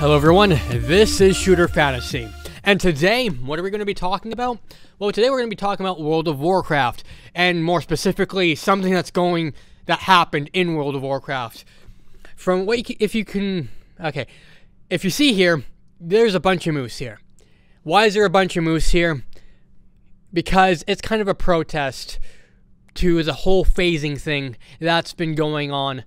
Hello everyone, this is Shooter Fantasy, and today, what are we going to be talking about? Well, today we're going to be talking about World of Warcraft, and more specifically, something that happened in World of Warcraft. From what if you see here, there's a bunch of moose here. Why is there a bunch of moose here? Because it's kind of a protest to the whole phasing thing that's been going on.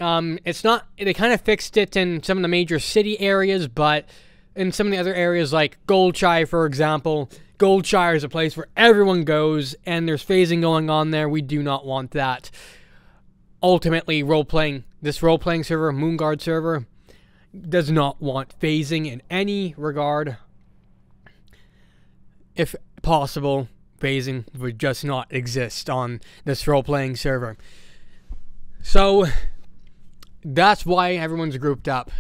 They kind of fixed it in some of the major city areas, but in some of the other areas like Goldshire, for example, Goldshire is a place where everyone goes, and there's phasing going on there. We do not want that. Ultimately, this role-playing server, Moonguard server, does not want phasing in any regard. If possible, phasing would just not exist on this role-playing server. So that's why everyone's grouped up,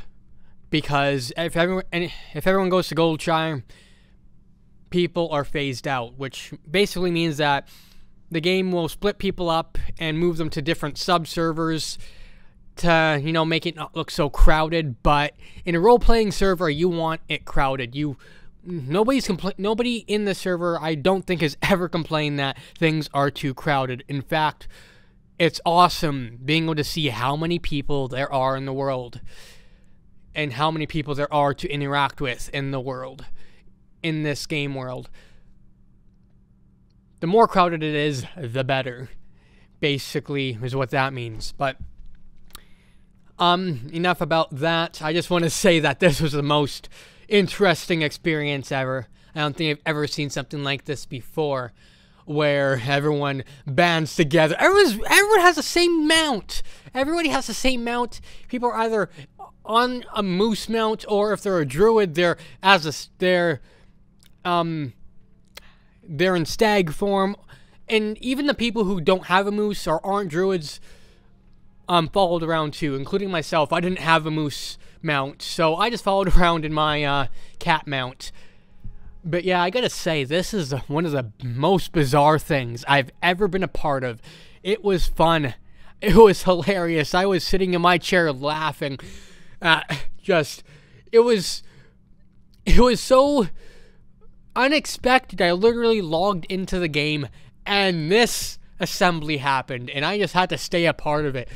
because if everyone goes to Goldshire, people are phased out, which basically means that the game will split people up and move them to different sub-servers to, make it not look so crowded. But in a role-playing server, you want it crowded. Nobody in the server, I don't think, has ever complained that things are too crowded. In fact, it's awesome being able to see how many people there are in the world and how many people there are to interact with in the world, in this game world. The more crowded it is, the better, basically, is what that means. But enough about that. I just want to say that this was the most interesting experience ever. I don't think I've ever seen something like this before, where everyone bands together. Everyone has the same mount. Everybody has the same mount. People are either on a moose mount, or if they're a druid, they're in stag form. And even the people who don't have a moose or aren't druids followed around too, including myself. I didn't have a moose mount, so I just followed around in my cat mount. But yeah, I gotta say, this is one of the most bizarre things I've ever been a part of. It was fun. It was hilarious. I was sitting in my chair laughing. It was so unexpected. I literally logged into the game, and this assembly happened, and I just had to stay a part of it.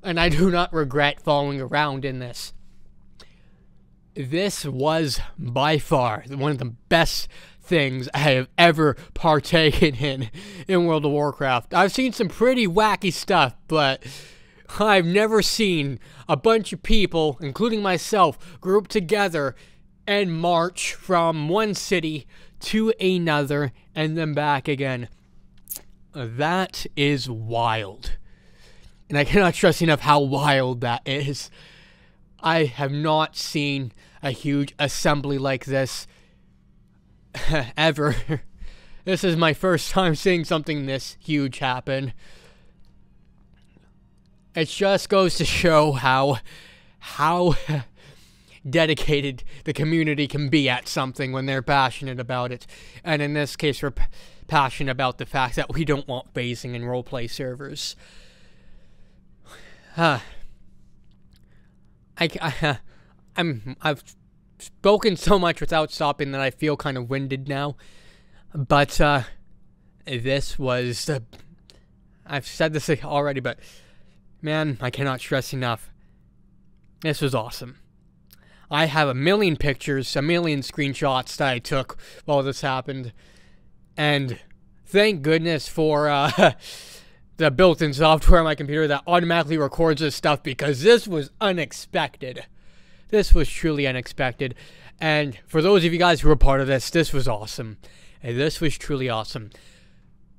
And I do not regret following around in this. This was by far one of the best things I have ever partaken in World of Warcraft. I've seen some pretty wacky stuff, but I've never seen a bunch of people, including myself, group together and march from one city to another and then back again. That is wild. And I cannot stress enough how wild that is. I have not seen a huge assembly like this ever. This is my first time seeing something this huge happen. It just goes to show how dedicated the community can be at something when they're passionate about it. And in this case, we're passionate about the fact that we don't want phasing in roleplay servers. I've spoken so much without stopping that I feel kind of winded now. But this was I've said this already, but man, I cannot stress enough. This was awesome. I have a million pictures, a million screenshots that I took while this happened, and thank goodness for the built-in software on my computer that automatically records this stuff, because this was unexpected. This was truly unexpected. And for those of you guys who were part of this, this was awesome. And this was truly awesome.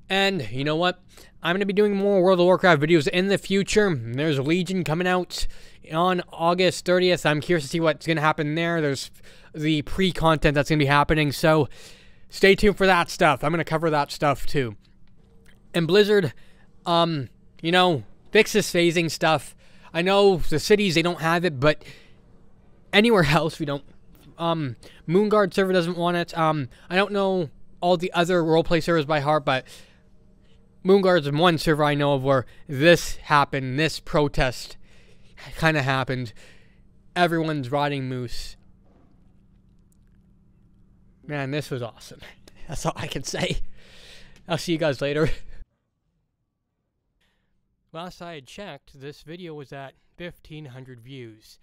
And you know what? I'm going to be doing more World of Warcraft videos in the future. There's Legion coming out on August 30th. I'm curious to see what's going to happen there. There's the pre-content that's going to be happening. So stay tuned for that stuff. I'm going to cover that stuff too. And Blizzard, fix this phasing stuff. I know the cities, they don't have it, but anywhere else we don't. Moonguard server doesn't want it. I don't know all the other roleplay servers by heart, but Moonguard's one server I know of where this happened, this protest kind of happened. everyone's riding moose. Man, this was awesome. That's all I can say. I'll see you guys later. Last I had checked, this video was at 1,500 views.